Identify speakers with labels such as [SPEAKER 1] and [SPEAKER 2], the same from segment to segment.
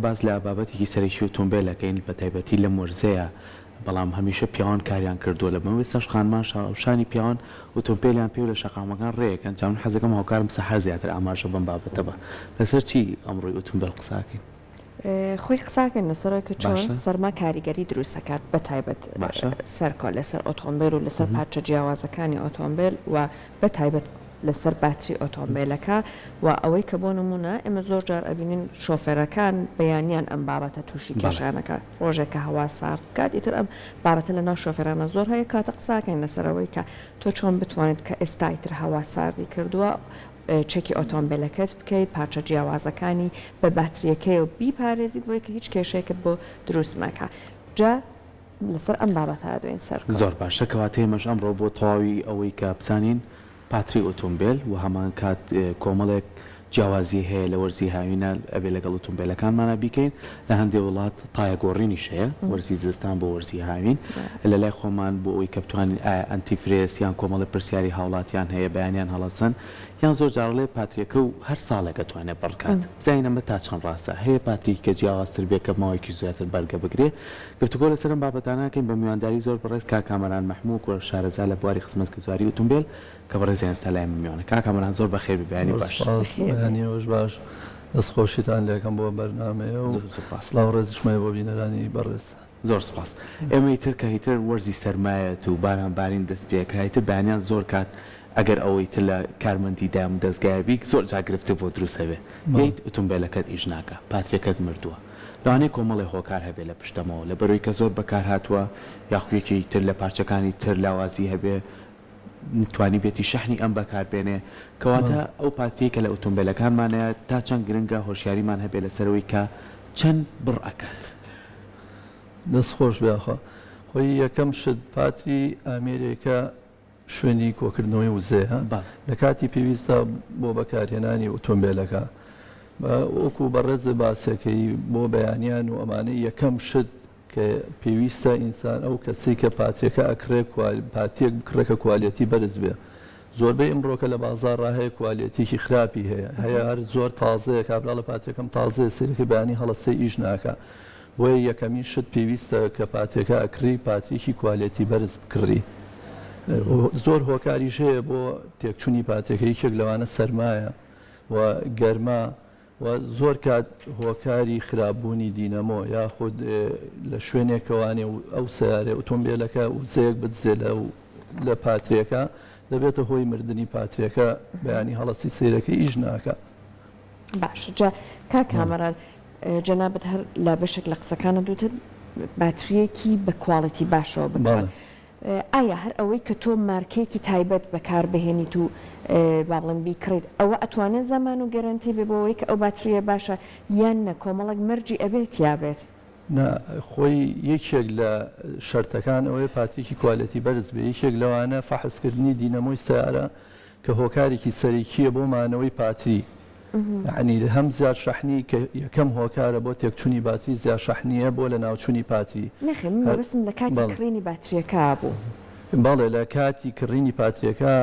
[SPEAKER 1] باز لە بابەتێکی سەرەکی ئۆتۆمبیلەکەین بە تایبەتی لە مۆرزەیە بەڵام هەمیشە پیاوان کاریان کردووە لەمەوەی سەرخانمان شانی پیاوان ئۆتۆمبیلیان پێ و لە شەقامەکان ڕێیەکەن جاون حەزەکەم هاوکارم سەحر زیاتر ئاماژە بەم بابەتە بە لەسەر چی ئەمڕۆی ئۆتۆمبیل قساکەین
[SPEAKER 2] خۆی قساکەن لەسەرەوەی کە چۆن سەرما کاریگەری دروستەکات بە تایبەت سەرکۆ لەسەر ئۆتۆمبیل و لەسەر پارچە جیاوازەکانی ئۆتۆمبیل و بە تایبەت لەسەر باتری ئۆتۆمبیلەکە و ئەوەی کە بۆ نمونە ئێمە زۆر جار ئەبینین شۆفێرەکان بەیانیان ئەم بابەتە تووشی کێشانەکە ڕۆژێکە هەوا سارد بکات ئیتر ئەم بابەتە لە ناو شۆفێرانە زۆر هەیە کاتە قساکەین لەسەرەوەی کە تۆ چۆن بتوانێت کە ئێستا ئیتر هەوا ساردی کردووە چەکی ئۆتۆمبیلەکەت بکەیت پارچە جیاوازەکانی بە باتریەکەی و بیپارێزیت بۆی کە هیچ کێشەیەکت بۆ دروست مەکە جا لەسەر ئەم بابەتە دوێن سەر
[SPEAKER 1] زۆر باشە کەواتەیە مەش ئەمڕۆ بۆ تەواوی ئەوەی کە بزانین پاتری ئۆتۆمبیل و هەمان کات کۆمەڵێک جیاوازی هەیە لە وەرزی هاوینە ئەبێ لەگەڵ ئۆتۆمبیلەکانمانە بیکەین لە هەندێک وڵات تایەگۆڕینیش هەیە وەرزی زستان بۆ وەرزی هاوین لە لای خۆمان بۆ ئەوی کە بتوانین ئەنتیفرێس یان کۆمەڵی پرسیاری هاوڵاتیان هەیە بەیانیان هەڵەسەن یان زۆر جارڵێ پاتریەکە و هەر ساڵێک دەتوانێت بڕکات زینەمە تا چەند ڕاستە هەیە پاتری کە جیاوازتر بێت کە ماوەیەکی زیاتر بەرگە بگرێ گفتوگۆ لەسەرم بابەتانەکەین بە میوانداری زۆر بەڕێز کاکامەران مەحموود و شارەزا لە بواری خزمەتگوزاری ئۆتۆمبیل کە بەڕێزیان ئێستا لای من میوانە کاکامەران زۆر بەخێر ببیانی باش
[SPEAKER 3] بەیانیەوەش باش دەستخۆشیتان لێکم بۆ بەرنامەیە و سڵاو ڕێزشمای بۆ بینەرانی بەڕێز
[SPEAKER 1] زۆر سپاس ئێمە ئیتر کە هیتر وەرزی سەرمایەت و باران بارین دەست پێەکە هیتر بەیانیان زۆر کات ئەگەر ئەوەی تر لە کارمەندی دام دەستگایبی زۆر جاگرفتە بۆ دروست هەبێ یەیت ئۆتۆمبیلەکەت ئیش ناکە پاتریەکەت مردووە لەوانەیە کۆمەڵی هۆکار هەبێ لە پشتەمەوە لە بەروی کە زۆر بەکار هاتووە یاخوێکی تر لە پارچەکانی تر لاوازی هەبێ توانی بێتی شەحنی ئەم بەکاربێنێ کەواتە ئەو پاتریە کە لە ئۆتۆمبیلەکانمانەیە تا چەند گرنگە هۆشیاریمان هەبێ لەسەرەوەی کە چەند بڕ ئەکات
[SPEAKER 3] دەستخۆش بێخوا خۆی یەکەم شت پاتری ئامێرێکە شوێنی کۆکردنەوەی وزەیە لە کاتی پێویستە بۆ بەکارهێنانی ئۆتۆمبیلەکە وەکو بەڕێز باسەکەی بۆ بەیانیان و ئەمانەی یەکەم شت کە پێویستە ئینسان ئەو کەسی کە پاتریەکە ئەکرێ پاتیەک بکڕێکە کوالیەتی بەرز بێ زۆربەی ئەمڕۆکە لە بازار ڕاهەیە کوالیەتێکی خراپی هەیە هەر زۆر تازەیە کابرا لە پاتێکم تازەیە سێرەکە بەیانی هەڵەسێ ئیش ناکە بۆیە یەکەمین شت پێویستە کە پاتێکە ئەکری پاتێکی کوالیەتی بەرز بکڕی زۆر هۆکاریش هەیە بۆ تێکچوونی پاتێکە یەکێک لەوانە سەرمایە و گەرما و زۆر کات هۆکاری خراپبوونی دینەمۆ یاخود لە شوێنێکەوانێ و ئەو سیارێ ئۆتۆمبیلەکە وزەیەک بدزێ لە پاتریەکە دەبێتە هۆی مردنی پاتریەکە بەیانی هەڵەسی سیرەکە ئیش ناکە
[SPEAKER 2] باش جا کاکامەران جەنابەت هەر لە بەشێک لە قسەکانە دوتر باتریەکی بە کواڵیتی باشەوە بکات ئایا هەر ئەوەی کە تۆ مارکێکی تایبەت بەکاربهێنیت و باڵم بیکڕیت ئەوە ئەتوانێت زەمان و گەرانتی بێ بۆەوەی کە ئەو باتریە باشە یان نە کۆمەڵک مەرجی ئەبێت یابێت
[SPEAKER 3] خۆی یەکێک لە شەرتەکان ئەوەی پاتێکی کوالیەتی بەرز بێ یەکێک لەوانە فەحسکردنی دینەمۆی سیارە کە هۆکارێکی سەرەکیە بۆ مانەوەی پاتری یعنی هەم زیاد شەحنی کە یەکەم هۆکارە بۆ تێکچوونی باتری زیاد شەحنیە بۆ لە ناوچوونی پاتری
[SPEAKER 2] نەخێمەوەستم لە کاتی کڕینی باتریەکە بوو
[SPEAKER 3] باڵێ لە کاتی کڕینی پاتریەکە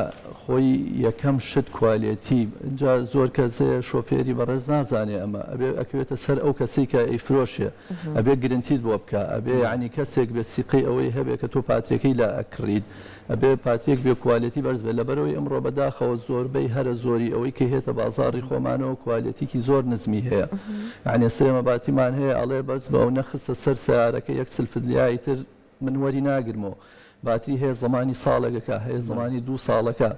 [SPEAKER 3] خۆی یەکەم شت کوالیەتی جا زۆر کەسەیە شۆفێری بەڕێز نازانێ ئەمە ئەبێ ئەکوێتە سەر ئەو کەسی کە ئەیفرۆشێ ئەبێ گرنتیت بۆ بکە ئەبێ ینی کەسێک بێ سیقی ئەوەی هەبێ کە تۆ پاتریەکەی لا ئەکڕیت ئەبێ پاتێک بێ کوالیەتی بەرز بێت لەبەرەوەی ئەمڕۆ بەداخەوە زۆربەی هەرە زۆری ئەوەی کە هێتە بازاڕی خۆمانەوە کوالیەتێکی زۆر نزمی هەیە یعنی سێمە باتیمان هەیە ئەڵێ بەرز بە ئەو نەخستە سەر سیارەکە یەک سلفدلیایی تر من وەری ناگرمەوە باتری هەیە زمانی ساڵێکەکە هەیە زمانی 2 ساڵەکە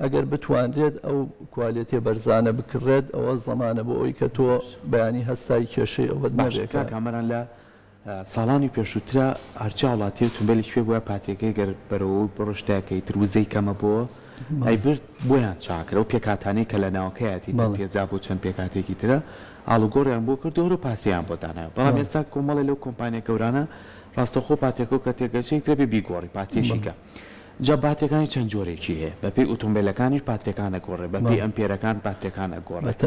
[SPEAKER 3] ئەگەر بتوانرێت ئەو کوالیەتی بەرزانە بکڕێت ئەوە زمانە بۆ ئەوی کە تۆ بەیانی هەستای کێشەی ئەوەت نەبێت
[SPEAKER 1] کامەران لە ساڵانی پێشووترە هەرچی وڵاتی ئۆتۆمبیلی پێ بووە پاتێکەکەی گەر بەرەوە بڕشتەکەی تر وزەی کەمە بووە ئەیبرد بۆیان چاکرە و پێکاتانەی کە لە ناوکەیەتی پێزا بۆ چەند پێکاتێکی ترە ئاڵوگۆڕیان بۆ کردەوە و پاتریان بۆ دانایە بەڵام ئێستا کۆمەڵی لەو کۆمپانیە گەورانە ڕاستەخۆ پاتێکە کە تێگەشەی ترێبێ بیگۆڕی پاتێشیکە جا باتەکانی چەند جۆرێکی هەیە بەپێی ئۆتۆمبیلەکانیش پاترەکانە گۆڕێ بەپێی ئەمپێرەکان پاترەکانە گۆڕێت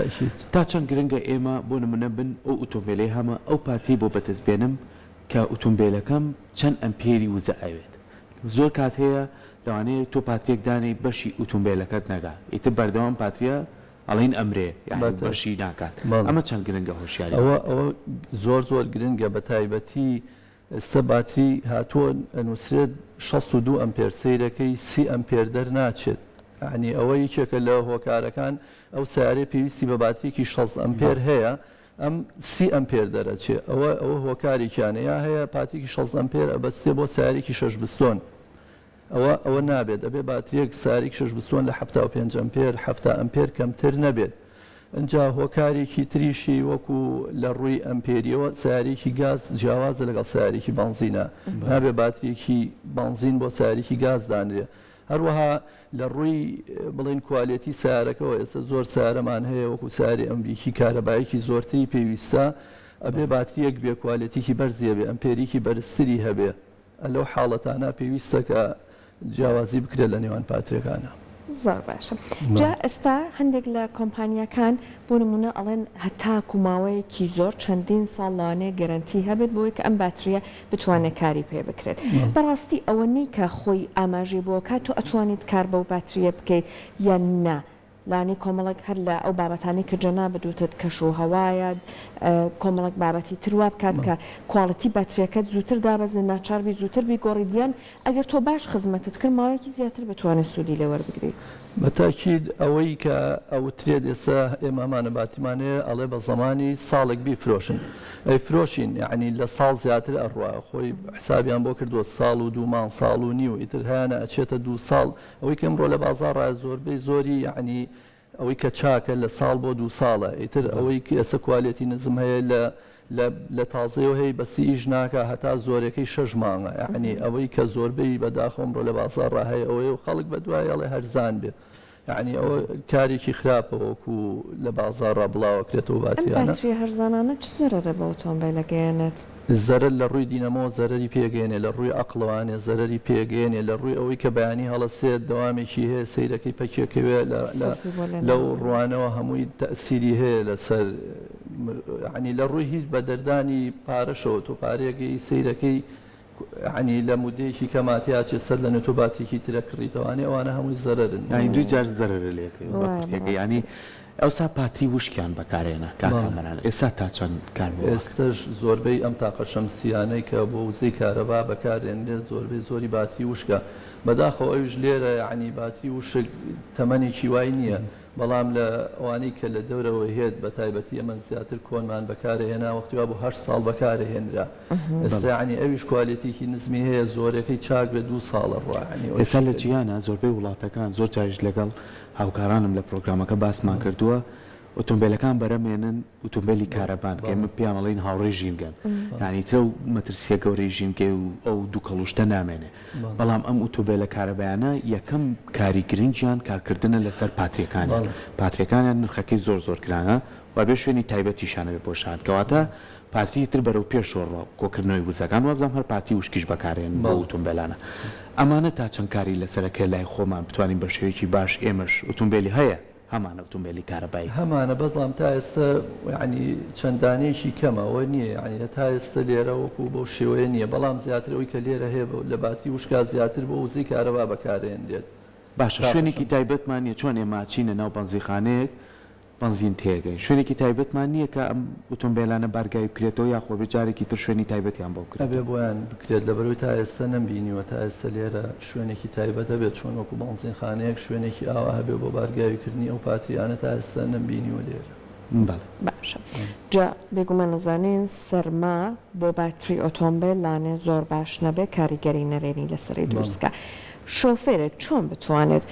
[SPEAKER 1] تا چەند گرنگە ئێمە بۆ نمونە بن ئەو ئۆتۆمبیلەی هەمە ئەو پاتی بۆ بەدەستبێنم کە ئۆتۆمبیلەکەم چەند ئەمپێری وزە ئەوێت زۆر کات هەیە لەوانەیە تۆ پاتێک دانی بەشی ئۆتۆمبیلەکەت نەگا ئیتر بەردەوام پاتریە ئەڵین ئەمرێ بەشی ناکات ئەمە چەند گرنگە هۆشیاری
[SPEAKER 3] ئەوە زۆر گرنگە بە تایبەتی ئێستا باتری هاتووە ئەنووسرێت 62 ئەمپێر سەیرەکەی 30 ئەمپێر دەرناچێت یعنی ئەوە یەکێکە لە هۆکارەکان ئەو سیارەی پێویستی بە باتریکی 60 ئەمپێر هەیە ئەم 30 ئەمپێر دەرەچێت ئەوە هۆکارێکیانە یا هەیە پاتێکی 60 ئەمپێر ئەبەستێ بۆ سیارێکی 6 بستۆن ئەوە نابێت ئەبێ باتریەک ساریک 6 بستۆن لە 75 ئەمپێر 7 ئەمپێر کەمتر نەبێت ئەجا هۆکارێکی تریشی وەکو لە ڕووی ئەمپێریەوە سیارێکی گاز جیاوازە لەگەڵ سیارێکی بنزینە نابێ باتریەکی بنزین بۆ سیارێکی گاز دانرێ هەروەها لە ڕووی بڵین کوالێتی سیارەکەەوە ئێستا زۆر سیارەمان هەیە وەکو سیاری ئەمریکی کارەبایەکی زۆرتری پێویستە ئەبێ باتریەک بێ کوالێتیکی بەرزیە بێ ئەمپێریکی بەرزتری هەبێ لەو حاڵەتانە پێویستە کە جیاوازی بکرێت لە نێوان پاتریەکانە
[SPEAKER 2] زۆر باشە جا ئێستا هەندێک لە کۆمپانیەکان بۆ نمونە ئەڵێن هەتا کوماوەیەکی زۆر چەندین ساڵ لەوانەیە گەرنتی هەبێت بۆی کە ئەم باتریە بتوانێت کاری پێ بکرێت بەڕاستی ئەوە نی کە خۆی ئاماژی بۆ کات و ئەتوانیت کار بەو باتریە بکەیت یان نا لانی کۆمەڵک هەر لە ئەو بابەتانی کە جەنا بدوتت کەش و هەوایە کۆمەڵک بابەتی تروا بکات کە کوڵەتی باتریەکەت زووتر دابەزێت ناچاربی زووتر بیگۆڕیدیان ئەگەر تۆ باش خزمەتت کرد ماوەیەکی زیاتر بتوانێت سوودی لەوەربگریت
[SPEAKER 3] بەتاکید ئەوەی کە ئەو ترێت ئێستا ئێمەمانە باتیمانەیە ئەڵێ بە زمانی ساڵێک بیفرۆشن ئەی فرۆشین یعنی لە ساڵ زیاتر ئەڕوا خۆی حسابیان بۆ کردووە ساڵ و دوومان ساڵ و نیو ئیتر هیانە ئەچێتە 2 ساڵ ئەوەی کە ئەمڕۆ لە بازاڕ زۆربەی زۆری یعنی ئەوەی کە چاکە لە ساڵ بۆ 2 ساڵە ئیتر ئەوەی ئێستا کوالێتی نزم هەیە لە تازەیەوە هەیە بەسی ئیش ناکە هەتا زۆرەکەی 6 مانگە یعنی ئەوەی کە زۆربەی بەداخۆم ڕۆ لە بازاڕ هەیە ئەوەیە و خەڵک بە دوایەڵێ هەرزان بێ یعنی ئەوە کارێکی خراپەوەکو لە بازاڕ بڵاوەکرێتەوە باتریانە
[SPEAKER 2] هەرزانانە چ زەرەرە بە ئۆتۆمبیلەکەیانێت
[SPEAKER 3] زەرەر لە ڕووی دینەمۆ زەرەری پێگەێنێ لە ڕووی عەقڵەوانێ زەرەری پێگەێنێ لە ڕووی ئەوەی کە بەیانی هەڵەسێت دەوامێکی هەیە سەیرەکەی پەکێکەوێ لەو ڕوانەوە هەمووی تەئسیری هەیە لەسەر ینی لە ڕووی هیچ بە دەردانی پارەشەوە تۆ پارێکی سەیرەکەی عنی لە مودەیەکی کەماتیاچێت سەر لە نەتۆباتێکی ترە کڕیتەوەوانێ ئەوانە هەمووی زەرەرن
[SPEAKER 1] ینی دوی جار زەرەر لێکەکە ینی ئەوسا پاتری وشکیان بەکارێنە کاکەمەران ئێستا تا چەند کار
[SPEAKER 3] ئێستش زۆربەی ئەم تاقە شەمسیانەی کە بۆ وزەی کارەبا بەکارێنێت زۆربەی زۆری باتری وشکە بەداخەوە ئەوش لێرە ینی باتری وشک تەمەنێکی وای نییە بەڵام لە ئەوانەی کە لە دەورەوە هێت بە تایبەتی ئەمە زیاتر کۆنمان بەکارهێنا وەختیوا بۆ 8 ساڵ بەکارهێنرا ئێستا ینی ئەویش کوالێتیکی نزمی هەیە زۆرەکەی چاک بێ 2 ساڵە ڕوانی
[SPEAKER 1] ئێستا لە جیانە زۆربەی وڵاتەکان زۆر جاریش لەگەڵ هاوکارانم لە پرۆگرامەکە باسمان کردووە ئۆتۆمبیلەکان بەرەمێنن ئۆتۆمبیلی کارەبان کە ئێمە پیانەڵین هاوڕێژینگەن یعنی ترە و مەترسیە گەورەی ژینگە و ئەو دوو کەڵوشتە نامێنێ بەڵام ئەم ئۆتۆمبیلە کارەبایانە یەکەم کاری گرنگیان کارکردنە لەسەر پاتریەکانیان نرخەکەی زۆر گرانە و بێ شوێنی تایبەتیشانەوێ بۆ شان کەواتە پاتری تر بەرەو پێشۆڕە کۆکردنەوەی وزەکان وابزانام هەر پاتی وشکیش بەکارێن بۆ ئۆتۆمبیلانە ئەمانە تا چەند کاری لەسەرەکە لای خۆمان بتوانین بە شێوەیەکی باش ئێمەش ئۆتۆمبیلی هەیە هەمان ئۆتۆمبیلی کارەبایی
[SPEAKER 3] هەمانە بەزڵام تا ئێستا ینی چەندانێکی کەمەوە نییە ینی تا ئێستا لێرە وەکو بۆ شێوەیە نییە بەڵام زیاترەوەی کە لێرە هەیە لە باتی وشکا زیاتر بۆ وزەی کارەبا بەکارێنرێت
[SPEAKER 1] باشە شوێنێکی تایبەتمان نیە چۆن ئێمە چینە ناو بەنزیخانەیەک بنزین تێگەی شوێنێکی تایبەتمان نییە کە ئەم ئۆتۆمبیلانە بارگای بکرێتەوە یاخۆ بێجارێکی تر شوێنی تایبەتیان بۆ کرد
[SPEAKER 3] ئەبێ بۆیان بکرێت لەبەرەوەی تا ئێستا نەمبینیوە تا ئێستا لێرە شوێنێکی تایبەتە بێت چۆن وەکو بنزینخانەیەک شوێنێکی ئاوا هەبێ بۆ بارگاویکردنی ئەو پاتریانە تا ئێستا نەمبینیوە لێرە
[SPEAKER 2] باشە جا بێگومان نەزانین سەرما بۆ باتری ئۆتۆمبیل لانێ زۆر باش نەبێ کاریگەری نەرێنی لەسەری دروستکە شۆفێرێک چۆن بتوانێت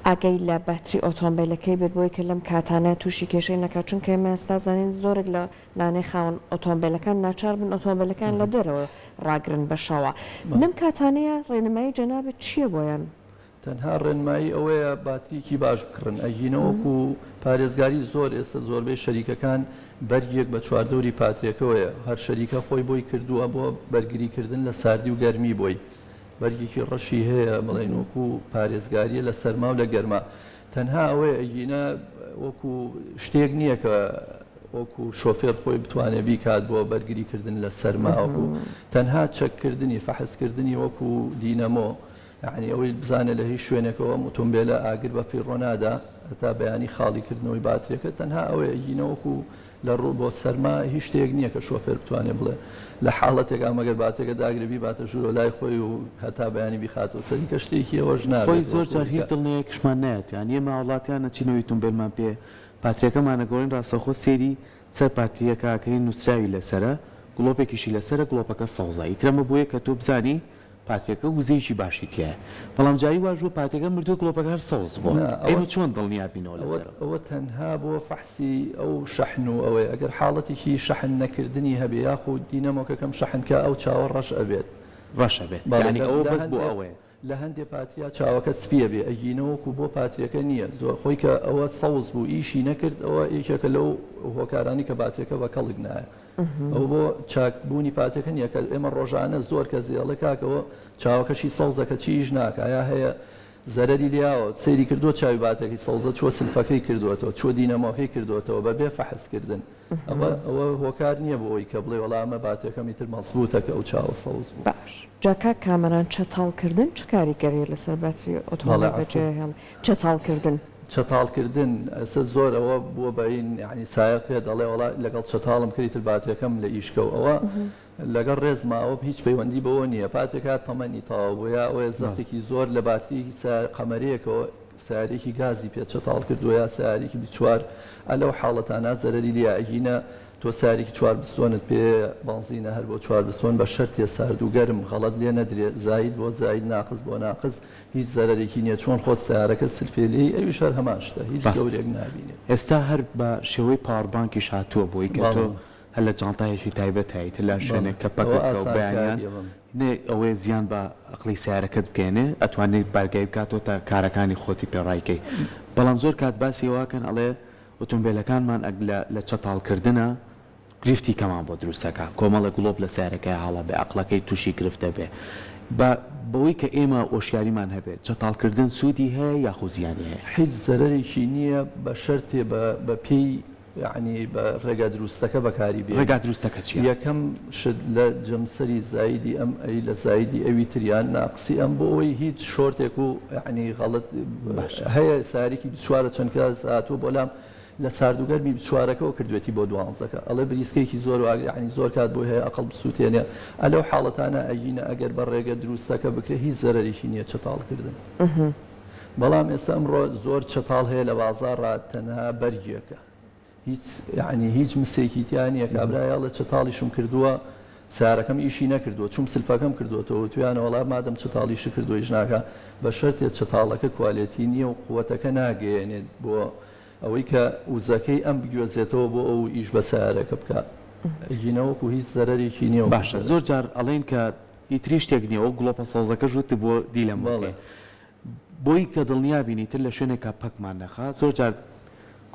[SPEAKER 2] ئاگەی لە باتری ئۆتۆمبیلەکەی بێت بۆی کە لەم کاتانە تووشی کێشەی نەکات چونکە ئێمە ئێستا زانین زۆرێک لە لانەی خاوەن ئۆتۆمبیلەکان ناچار بن ئۆتۆمبیلەکان لە دەرەوە ڕاگرن بەشەوە لەم کاتانەیە ڕێنمایی جەنابێت چییە بۆیان
[SPEAKER 3] تەنها ڕێنمایی ئەوەیە باتریکی باش بکڕن ئەگینەوەکو پارێزگاری زۆر ئێستا زۆربەی شەریکەکان بەرگێک بە چواردەوری پاتریەکەوەیە هەر شەریکە خۆی بۆی کردووە بۆ بەرگریکردن لە ساردی و گەرمی بۆی بەرگێکی ڕەشی هەیە بڵێن وەکو پارێزگاریە لە سەرما و لە گەرما تەنها ئەوەیە ئەگینە وەکو شتێک نییە کە وەکو شۆفێر خۆی بتوانێت بیکات بۆ بەرگریکردن لە سەرما وەکو تەنها چەککردنی فەحسکردنی وەکو دینەمۆ یعنی ئەوەی بزانێت لە هیچ شوێنێکەوە ئۆتۆمبیلە ئاگر بە فیڕۆنادا هەتا بەیانی خاڵیکردنەوەی باتریەکە تەنها ئەوەیە ینەوەکو لە ڕوو بۆ سەرما هیچ شتێک نییە کە شۆفێر بتوانێت بڵێ لە حاڵەتێک ئەمەگەر باتێکە داگربی باتە ژوورە لای خۆی و هەتا بەیانی بیخاتەوە سەری کە شتێکی ئەوەش نابێت
[SPEAKER 1] خۆی زۆر جار هیچ دڵنیەکشمان نایەت یان ئێمە وڵاتیان نەچینەوەی ئۆتۆمبیلمان پێ پاتریەکەمانە گۆڕین ڕاستەخۆ سێری سەر پاتریەکەکەی نووسراوی لەسرە گڵۆپێکیشی لەسرە گڵۆپەکە سەوزایی ترەمە بۆیە کە تۆ بزانی پاتێکە وزەیەکی باشی تایە بەڵام جاری واژوە پاتێکە مردووە گڵۆپەکە هەر سەوز بووە ئێمە چۆن دڵنیابینەوە لەسەر
[SPEAKER 3] ئەوە تەنها بۆ فەحسی ئەو شەحن و ئەوەی ئەگەر حاڵەتێکی شەحن نەکردنی هەبێ یاخود دینەمۆکەکەم شەحنکە ئەو چاوە ڕەش ئەبێت
[SPEAKER 1] ڕەشە بێت ینی ئەوە بەس بۆ ئەوەیە
[SPEAKER 3] لە هەندێک پاتیا چاوەکە سپیە بێ ئەگینەوەکو بۆ پاتریەکە نییە زۆر خۆی کە ئەوە سەوز بوو ئیشی نەکرد ئەوە یەکێکە لەو هۆکارانی کە باتریەکە بە کەڵک نایە ئەو بۆ چاکبوونی پاتەکە نییە کە ئێمە ڕۆژانە زۆر کە زیێڵە کاکەوە چاوەکەشی سەوزەکە چیش ناکە یا هەیە زەرەری لیاوە سەیری کردو چاوی باتێکی سەوزە چوە سلفەکەی کردوێتەوە چوە دینەمۆکەی کردوێتەوە بەبێ فەحسکردن ئەوە هۆکار نییە بۆ ئەوی کە بڵێ وەڵامە باتەکەمی تر مەزبووتەکە ئەو چاوە سەوز بوو
[SPEAKER 2] باش جاکە کامەران چەتاڵکردن چ کاریگەری لەسەر باتری ئۆتۆمبیل بەجێ هێڵ چەتاڵکردن
[SPEAKER 3] چەتاڵکردن ئەسە زۆر ئەوە بووە بەین یعنی سایقێ دەڵێ وڵا لەگەڵ چەتاڵم کردی تر باتەکەم لە ئیشکە ئەوە لەگەڵ ڕێزماوە هیچ پەیوەندی بەوە نییە پاتێکا تەمەنی تەواو بووە ئەوە زەفتێکی زۆر لە باتری قەمەرەیەکەوە سیارێکی گازی پێ چەتاڵ کردووە یا سیارێکی بچوار ئەلەو حاڵەتانە زەرەری لیاگینە تۆ ساریکی 4 بستۆنت پێ بەنزینە هەر بۆ 4 بستۆن بە شەرتێ سارد و گەرم غەڵەت لێ نەدرێت زاید بۆ زاید ناقص بۆ ناقص هیچ زەرەرێکی نییە چۆن خۆت سیارەکە سلفێلی ئەوی شەر هەمان شتە هیچ گەورێک نابینێت
[SPEAKER 1] ئێستا هەر بە شێوەی پاوەربانکی هاتووە بۆی کە تۆ هەر لە جانتایەکی تایبەت هەیە لە شوێنێک کە پەکەوە بەیانیان ئەوەی زیان بە ئەقلی سیارەکەت بکەێنێ ئەتوانێت بارگای بکاتەوە تا کارەکانی خۆتی پێڕایکەی بەڵام زۆر کات باسی واکەن ئەڵێ ئۆتۆمبیلەکانمان لە چەتاڵکردنە گرفتی کەمان بۆ دروستەکە کۆمەڵە گڵۆب لە سیارەکەی هەڵە بێ ئەقلەکەی تووشی گرفتە بێ بەوەی کە ئێمە ئۆشیاریمان هەبێت چەتاڵکردن سوودی هەیە یاخو زیانی هەیە
[SPEAKER 3] هیچ زەرەرێکی نییە بە شەرتێ بە پێی یعنی بە ڕێگا دروستەکە بەکاری بێ
[SPEAKER 1] ڕێگا دروستەکە چیە
[SPEAKER 3] یەکەم شت لە جەمسەری زایدی ئەم ئەی لە زایدی ئەوی تریان ناقسی ئەم بۆ ئەوەی هیچ شۆرتێک و یعنی غەڵت هەیە ساریکی بچوارە چەند کاس هاتووە بۆلام لە ساردوگەرمی بچوارەکەەوە کردوێتی بۆ دوانزەکە ئەڵێ بریسکێکی زۆر ینی زۆر کات بۆ هەیە ئەقل بسووتێنێ ئەلەو حاڵەتانە ئەگینە ئەگەر بە ڕێگە دروستەکە بکرێ هیچ زەرەرێکی نییە چەتاڵکردن بەڵام ئێستا ئەمڕۆ زۆر چەتاڵ هەیە لە بازاڕ تەنها بەرگیەکە هیچ یعنی هیچ مسێکی تیانە کابراایە لە چەتاڵیشم کردووە سیارەکەم ئیشی نەکردووە چوم سلفەکەم کردوەوە تویانە وەڵام مادەم چەتاڵیش کردوۆی ژناکە بە شەرتێت چەتاڵەکە کوالێتی نییە و قووەتەکە ناگەێنێت بۆ ئەوەی کە وزەکەی ئەم بگوێزێتەوە بۆ ئەو ئیش بە سیارەکە بکات ژینەوەکو هیچ زەرەرێکی نییە
[SPEAKER 1] باشە زۆر جار ئەڵێن کە ئیتری شتێک نییە و گڵۆپە سەوزەکە ژوت بۆ دیلەم بۆی کە دڵنیابینی تر لە شوێنێکە پەکمان نەخا زۆر جار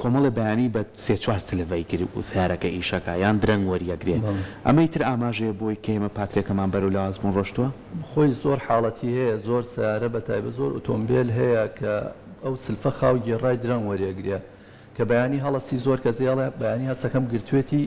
[SPEAKER 1] کۆمەڵە بەیانی بە 3-4 سلڤەی کرد و سیارەکە ئیشەکە یان درەنگ وەریەگرێ ئەمەی تر ئاماژەیە بۆی کێمە پاترێکەمان بەرەو لە ئازمون ڕۆشتووە
[SPEAKER 3] خۆی زۆر حاڵەتی هەیە زۆر سیارە بەتایبە زۆر ئۆتۆمبیل هەیە کە ئەو سلفە خاو گێڕای درەنگ وەریەگرێ کە بەیانی هەڵەسی زۆر کە زیاڵە بەیانی هەسەکەم گرتوێتی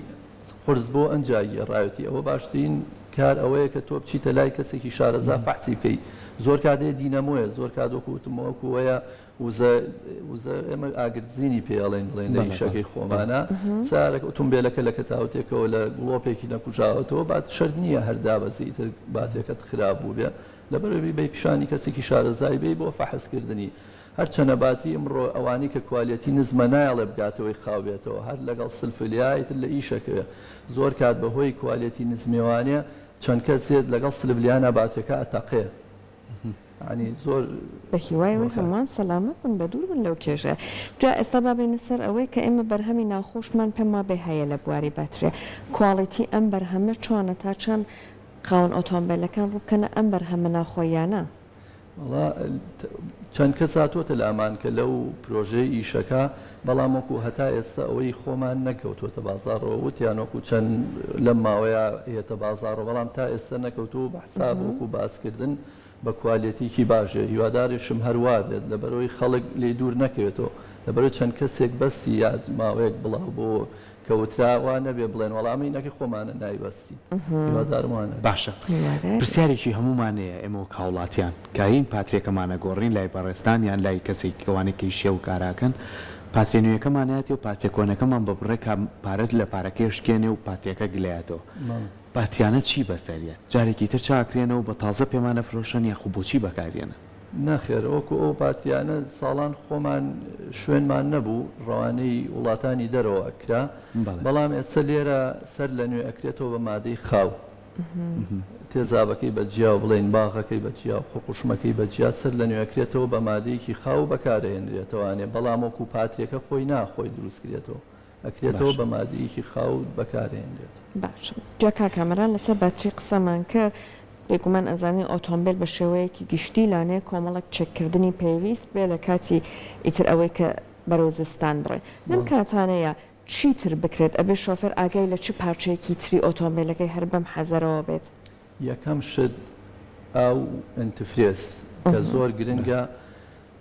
[SPEAKER 3] قرس بۆ ئەنجایی ڕایەتی ئەوە باشترین کار ئەوەیە کە تۆ بچیتە لای کەسێکی شارەزا فەحسی بکەیت زۆر کاتێ دینەمۆیە زۆر کاتۆکوتمەوەکوەیە وزە ئێمە ئاگرزینی پێڵێن بڵێن لە ئیشەکەی خۆمانە سارێک ئۆتۆمبیلەکە لە کەتاوتێکەوە لە گڵۆپێکی نەکوژاوەتەوە بات شەرت نییە هەردابەزی تر باتێکەت خراپ بوو بێ لەبەرەوەی بە پیشانی کەسێکی شارەزای بێ بۆ فەحسکردنی هەرچەنە باتی ئەمڕۆ ئەوانی کە کوالەتی نزمە نایڵێ بگاتەوەی خاوێتەوە هەر لەگەڵ سلفلیایتر لە ئیشەکە زۆر کات بەهۆی کوالەتی نزمیێوانێ چەند کەسێت لەگەڵ سلڤلیانە باتەکە ئەتەقێ ینی زۆر
[SPEAKER 2] بە هیوایەوەی هەمووان سەلامەت بن بە دوور بن لەو کێژە جا ئێستا بابێنە سەر ئەوەی کە ئێمە بەرهەمی ناخۆشمان پێم وابێ هەیە لە بواری باترێ کواڵیتی ئەم بەرهەمە چۆنە تا چەند خاوەن ئۆتۆمبیلەکان ڕووبکەنە ئەم بەرهەمە ناخۆیانە
[SPEAKER 3] چەند کەس هاتووەتە لامان کە لەو پرۆژەی ئیشەکە بەڵام وەکو هەتا ئێستا ئەوەی خۆمان نەکەوتوتە بازارەوە وتیانۆکو چەند لەم ماوەیە هێتە بازارەوە بەڵام تا ئێستا نەکەوتو بە حساب وەکو باسکردن بە کوالێتیکی باشە هیواداریشم هەروە بێت لەبەرەوەی خەڵک لێ دوور نەکەوێتەوە لەبەرەوەی چەند کەسێک بەستی یاد ماوەیەک بڵاو بۆ کەوتراوە نەبێ بڵێن وەڵامی نەکە خۆمانە نایوەستی هیوادارمانە
[SPEAKER 1] باشە پرسیارێکی هەمومانەیە ئێمە کاوڵاتیان کاین پاترێکەمانە گۆڕین لای بەڕێستان یان لای کەسێکی کەوانێکی شێ و کاراکەن پاتێنویەکەمانەتی و پاتێکۆنەکەمان بە بڕێک پارەت لە پارەکەی شکێنێ و پاتێکە گلایەتەوە پاتیانە چی بەسەریە جارێکی تر چاکرێنەوە بە تازە پێمانە فرۆشن یاخو بۆچی بەکارێنە
[SPEAKER 3] نەخێر ئەوکو ئەو پاتیانە ساڵان خۆمان شوێنمان نەبوو ڕەوانەی وڵاتانی دەرەوە ئەکرا بەڵام ئێستا لێرە سەر لە نوێ ئەکرێتەوە بە مادەی خاو تێزابەکەی بەجیا و بڵێن باغەکەی بەجیا و خۆقوشمەکەی بەجیا سەر لە نوێەکرێتەوە بە مادەیەکی خاو بەکارهێنرێتەوەوانێ بەڵام وەکو پاترێکە خۆی ناخۆی دروستکرێتەوە ئەکرێتەوە بە مادەیەکی خاو بەکارهێنرێت
[SPEAKER 2] باش جاکا کامەران لەسەر باتری قسەمان کرد بێگومان ئەزانی ئۆتۆمبیل بە شێوەیەکی گشتی لانەیە کۆمەڵک چەککردنی پێویست بێ لە کاتی ئیتر ئەوەی کە بەرەو زستان بڕێ لەم کاتانەیە چیتر بکرێت ئەبێ شۆفێر ئاگای لە چ پارچەیەکی تری ئۆتۆمبیلەکەی هەر بەم حەزەرەوە بێت
[SPEAKER 3] یەکەم شت ئەو ئەنتفرێس کە زۆر گرنگە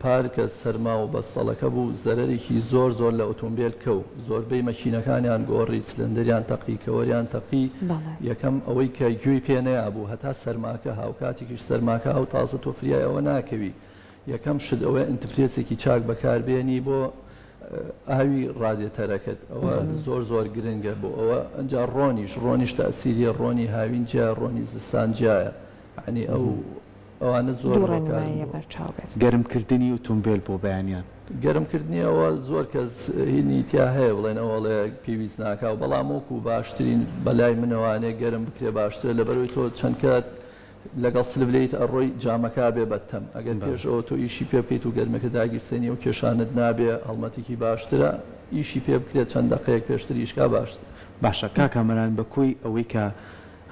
[SPEAKER 3] پارکە سەرما و بەستەڵەکە بوو زەرەرێکی زۆر لە ئۆتۆمبیل کەو زۆربەی مەکینەکانیان گۆڕی سلندریان تەقی کەوەریان تەقی یەکەم ئەوەی کە گوێی پێ نەیابوو هەتا سەرماکە هاوکاتێکیش سەرماکە ئەو تازە تۆفریای ئەوە ناکەوی یەکەم شت ئەوە ئینتفرێسێکی چاک بەکاربێنی بۆ ئاوی ڕادێتەرەکەت ئەوە زۆر گرنگە بۆ ئەوە ئەنجا ڕۆنیش تەسیریە ڕۆنی هاوین جیا ڕۆنی زستان جایە عنی ئەوانە زۆر
[SPEAKER 1] گەرمکردنی ئۆتۆمبیل بۆ بەیانیان
[SPEAKER 3] گەرمکردنیەوە زۆر کەس هینی تیا هەیە بڵێن ئەوڵێ پێویست ناکاو بەڵام وەکو باشترین بەلای منەوانێ گەرم بکرێ باشترە لەبەرەوەی تۆ چەند کات لەگەڵ سلڤلەیت ئەڕۆی جامەکە بێ بەتەم ئەگەر پێش ئەوە تۆ ئیشی پێ بکەیت و گەرمەکە داگیرسێنی و کێشانت نابێ هەڵمەتێکی باشترە ئیشی پێ بکرێت چەند دقەیەک پێشتر ئیشکا باشتر
[SPEAKER 1] باشە کاکەمەران بەکوی ئەوەی کە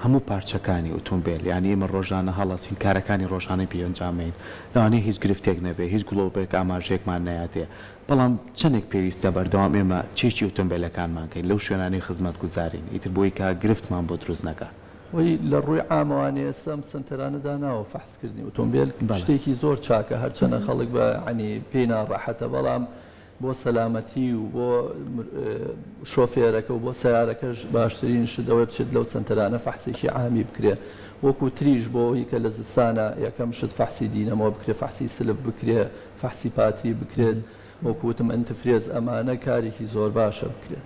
[SPEAKER 1] هەموو پارچەکانی ئۆتۆمبیل یعنی ئێمە ڕۆژانە هەڵەسین کارەکانی ڕۆژانەی پێنجامین لەوانەیە هیچ گرفتێک نەبێ هیچ گڵۆبێک ئاماژەیەکمان نایاتێ بەڵام چەندێک پێویستە بەردەوام ئێمە چێکی ئۆتۆمبیلەکانمان کەین لەو شوێنانی خزمەت گوزارین ئیتر بۆی کە گرفتمان بۆ دروست نەکە
[SPEAKER 3] وی لە ڕووی ئاموانێ ئێستام سنتەرانەدا ناوە فەحسکردنی ئۆتۆمبیل شتێکی زۆر چاکە هەرچەنە خەڵک بە عنی پێی ناڕەحەتە بەڵام بۆ سەلامەتی و بۆ شۆفێرەکە و بۆ سیارەکەش باشترین شتەوەی بچێت لەو سنتەرانە فەحسێکی عامی بکرێ وەکو تریش بۆ ئەوی کە لە زستانە یەکەم شت فەحسی دینەمەوە بکرێ فەحسی سلب بکرێ فەحسی پاتری بکرێت وەکوتم ئەنتفرێز ئەمانە کارێکی زۆر باشە بکرێت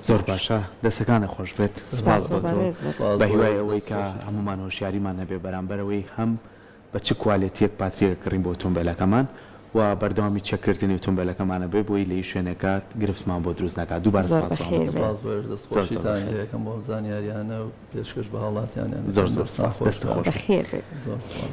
[SPEAKER 1] زۆر باشە دەستەکانە خۆش بێت سپاس بۆ تۆ بە هیوای ئەوەی کە هەمومان هۆشیاریمان هەبێ بەرامبەرەوەی هەم بە چ کوالێتیەک پاتریەکە کڕین بۆ ئۆتۆمبیلەکەمان و بەردەوامی چەکردنی ئۆتۆمبیلەکەمانە بێ بۆی لەی شوێنەکە گرفتمان بۆ دروست ناکات دووبارە
[SPEAKER 3] سپاسخۆشیتان یەکەم بۆ زانیاریانە و پێشکەش بە هاوڵاتیانیان
[SPEAKER 1] زۆر سپاس دەستە خۆش.